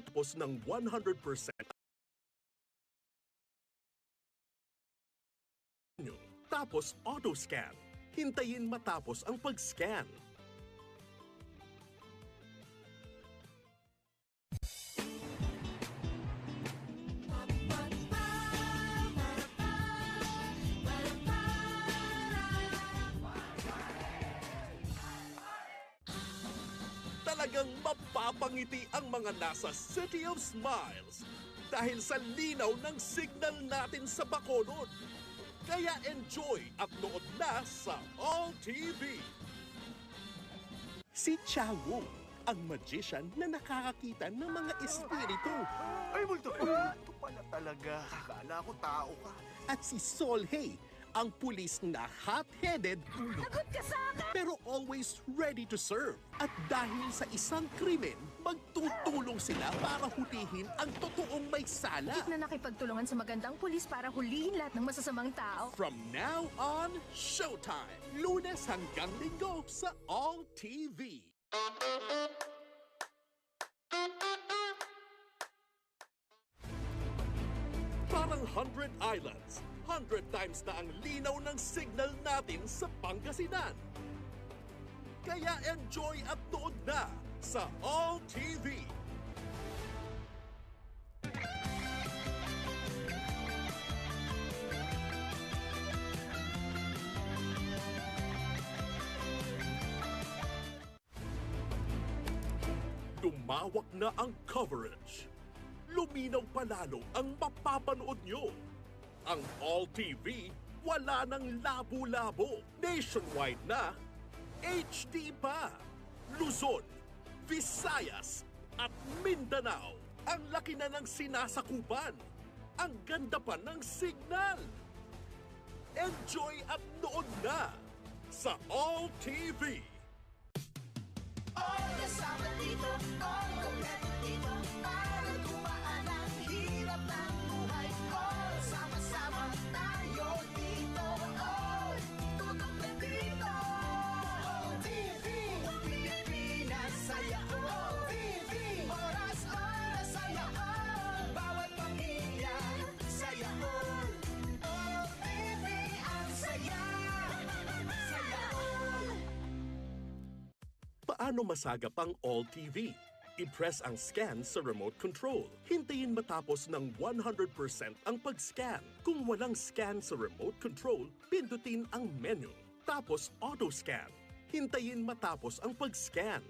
matapos ng 100%. Tapos auto-scan. Hintayin matapos ang pag-scan. Talagang mapapangiti ang mga nasa City of Smiles dahil sa linaw ng signal natin sa Bacolod. Kaya enjoy at nood na sa All TV. Si Chao, ang magician na nakakakita ng mga espiritu. Ay, multo! Ito pala talaga. Akala ko tao ka. At si Solhey, ang pulis na hot-headed Lagot ka sa akin! pero always ready to serve. At dahil sa isang krimen, magtutulong sila para hulihin ang totoong may sala. Na nakipagtulungan sa magandang pulis para hulihin lahat ng masasamang tao. From now on, Showtime! Lunes hanggang Linggo sa All TV. Parang 100 islands, 100 times na ang linaw ng signal natin sa Pangasinan. Kaya enjoy at nood na sa All TV. Lumawak na ang coverage. Luminaw palalo ang mapapanood nyo. Ang All TV, wala nang labo-labo. Nationwide na, HD pa. Luzon, Visayas, at Mindanao. Ang laki na ng sinasakupan. Ang ganda pa ng signal. Enjoy at nood na sa All TV. All kasama dito, all kompleto dito, para gumaan ang hirap ng buhay. All sama-sama tayo dito, all tutok na dito. All TV, Pilipinas, saya all TV. Oras all, saya all, bawat pamilya, saya all. All TV, ang saya, saya all. Paano masagap ang All TV? I-press ang scan sa remote control. Hintayin matapos ng 100% ang pag-scan. Kung walang scan sa remote control, pindutin ang menu. Tapos auto-scan. Hintayin matapos ang pag-scan.